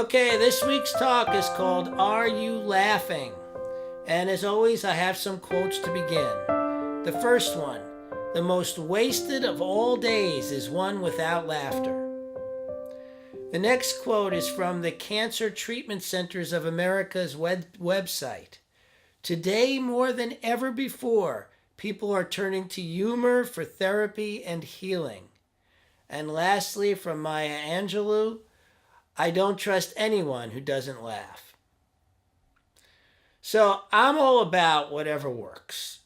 Okay, this week's talk is called Are You Laughing? And as always, I have some quotes to begin. The first one: the most wasted of all days is one without laughter. The next quote is from the Cancer Treatment Centers of America's website. Today, more than ever before, people are turning to humor for therapy and healing. And lastly, from Maya Angelou, I don't trust anyone who doesn't laugh. So I'm all about whatever works.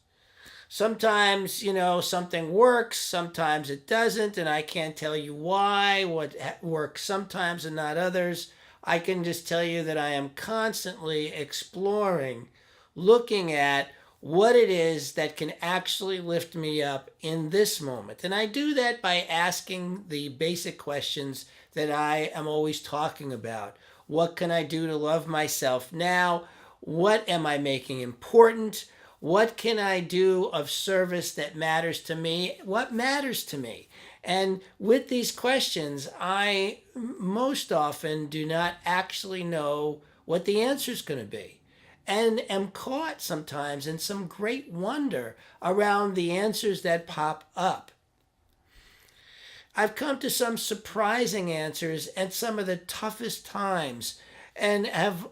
Sometimes, something works, sometimes it doesn't, and I can't tell you why, what works sometimes and not others. I can just tell you that I am constantly exploring, looking at what it is that can actually lift me up in this moment. And I do that by asking the basic questions that I am always talking about. What can I do to love myself now? What am I making important? What can I do of service that matters to me? What matters to me? And with these questions, I most often do not actually know what the answer is going to be, and am caught sometimes in some great wonder around the answers that pop up. I've come to some surprising answers at some of the toughest times, and have,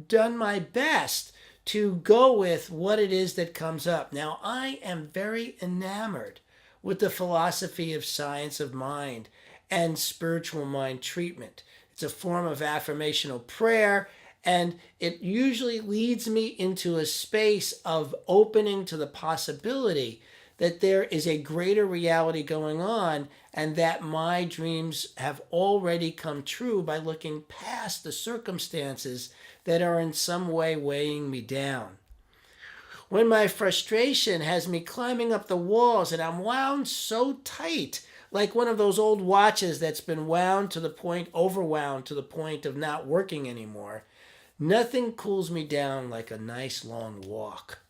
done my best to go with what it is that comes up. Now, I am very enamored with the philosophy of science of mind and spiritual mind treatment. It's a form of affirmational prayer, and it usually leads me into a space of opening to the possibility that there is a greater reality going on, and that my dreams have already come true by looking past the circumstances that are in some way weighing me down. When my frustration has me climbing up the walls and I'm wound so tight, like one of those old watches that's been overwound to the point of not working anymore, nothing cools me down like a nice long walk.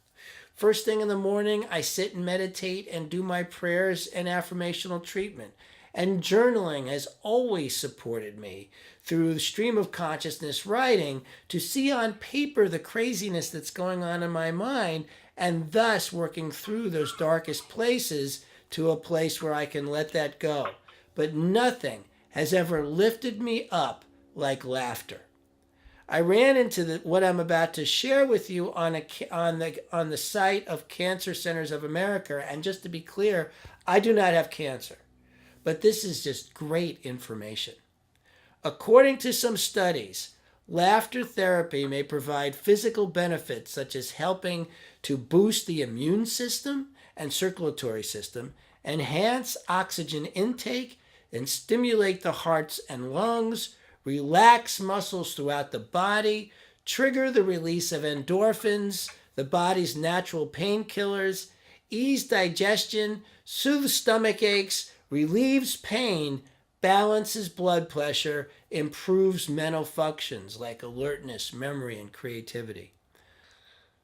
First thing in the morning, I sit and meditate and do my prayers and affirmational treatment. And journaling has always supported me through the stream of consciousness writing to see on paper the craziness that's going on in my mind, and thus working through those darkest places to a place where I can let that go. But nothing has ever lifted me up like laughter. I ran into what I'm about to share with you on the site of Cancer Centers of America. And just to be clear, I do not have cancer, but this is just great information. According to some studies, laughter therapy may provide physical benefits such as helping to boost the immune system and circulatory system, enhance oxygen intake, and stimulate the hearts and lungs, relax muscles throughout the body, trigger the release of endorphins, the body's natural painkillers, ease digestion, soothe stomach aches, relieves pain, balances blood pressure, improves mental functions like alertness, memory, and creativity.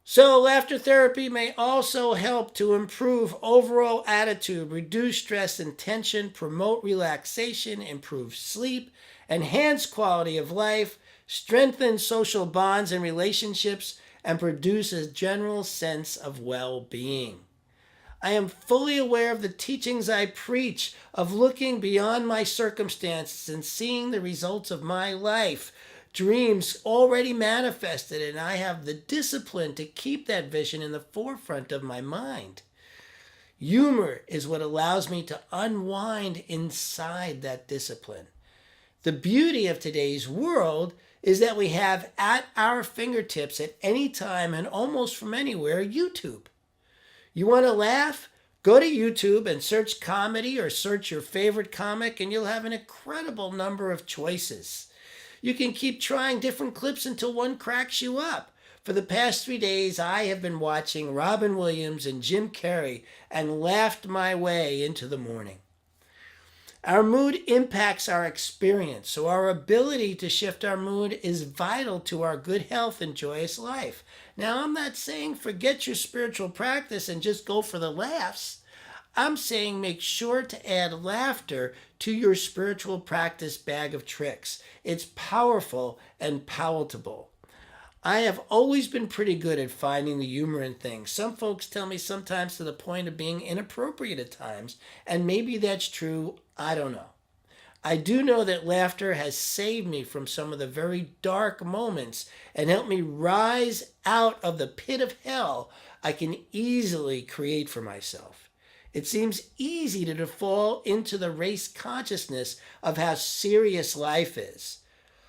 So, laughter therapy may also help to improve overall attitude, reduce stress and tension, promote relaxation, improve sleep, enhance quality of life, strengthen social bonds and relationships, and produce a general sense of well-being. I am fully aware of the teachings I preach of looking beyond my circumstances and seeing the results of my life, dreams already manifested, and I have the discipline to keep that vision in the forefront of my mind. Humor is what allows me to unwind inside that discipline. The beauty of today's world is that we have at our fingertips at any time and almost from anywhere YouTube. You want to laugh? Go to YouTube and search comedy or search your favorite comic, and you'll have an incredible number of choices. You can keep trying different clips until one cracks you up. For the past 3 days, I have been watching Robin Williams and Jim Carrey and laughed my way into the morning. Our mood impacts our experience, so our ability to shift our mood is vital to our good health and joyous life. Now, I'm not saying forget your spiritual practice and just go for the laughs. I'm saying make sure to add laughter to your spiritual practice bag of tricks. It's powerful and palatable. I have always been pretty good at finding the humor in things. Some folks tell me sometimes to the point of being inappropriate at times, and maybe that's true. I don't know. I do know that laughter has saved me from some of the very dark moments and helped me rise out of the pit of hell I can easily create for myself. It seems easy to fall into the race consciousness of how serious life is.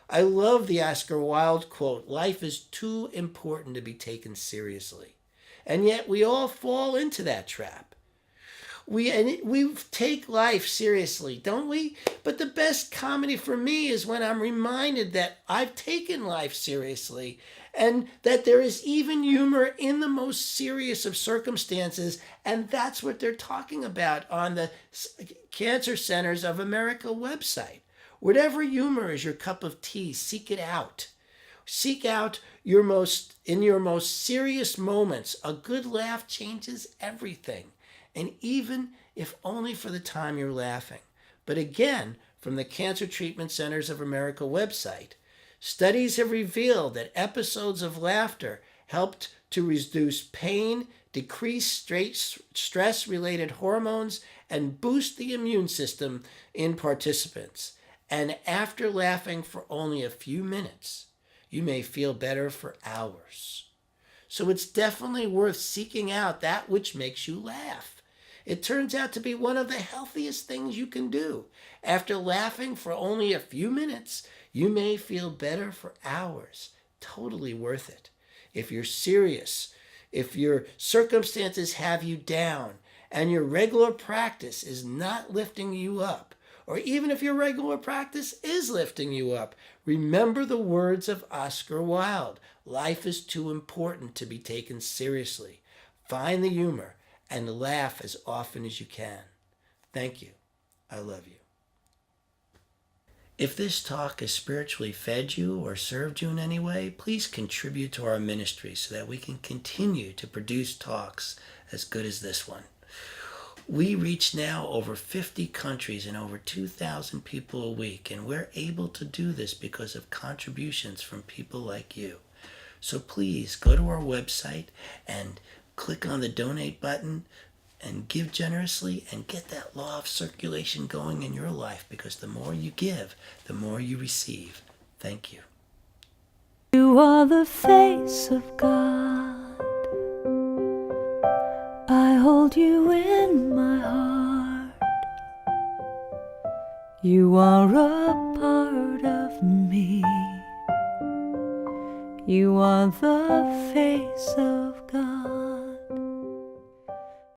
I love the Oscar Wilde quote, "Life is too important to be taken seriously." And yet we all fall into that trap. We take life seriously, don't we? But the best comedy for me is when I'm reminded that I've taken life seriously and that there is even humor in the most serious of circumstances, and that's what they're talking about on the Cancer Centers of America website. Whatever humor is your cup of tea, seek it out. Seek out in your most serious moments. A good laugh changes everything, and even if only for the time you're laughing. But again, from the Cancer Treatment Centers of America website, studies have revealed that episodes of laughter helped to reduce pain, decrease stress-related hormones, and boost the immune system in participants. And after laughing for only a few minutes, you may feel better for hours. So it's definitely worth seeking out that which makes you laugh. It turns out to be one of the healthiest things you can do. After laughing for only a few minutes, you may feel better for hours. Totally worth it. If you're serious, if your circumstances have you down, and your regular practice is not lifting you up, or even if your regular practice is lifting you up, remember the words of Oscar Wilde. Life is too important to be taken seriously. Find the humor and laugh as often as you can. Thank you. I love you. If this talk has spiritually fed you or served you in any way, please contribute to our ministry so that we can continue to produce talks as good as this one. We reach now over 50 countries and over 2,000 people a week, and we're able to do this because of contributions from people like you. So please go to our website and click on the donate button and give generously and get that law of circulation going in your life, because the more you give, the more you receive. Thank you. You are the face of God. I hold you in my heart. You are a part of me. You are the face of God.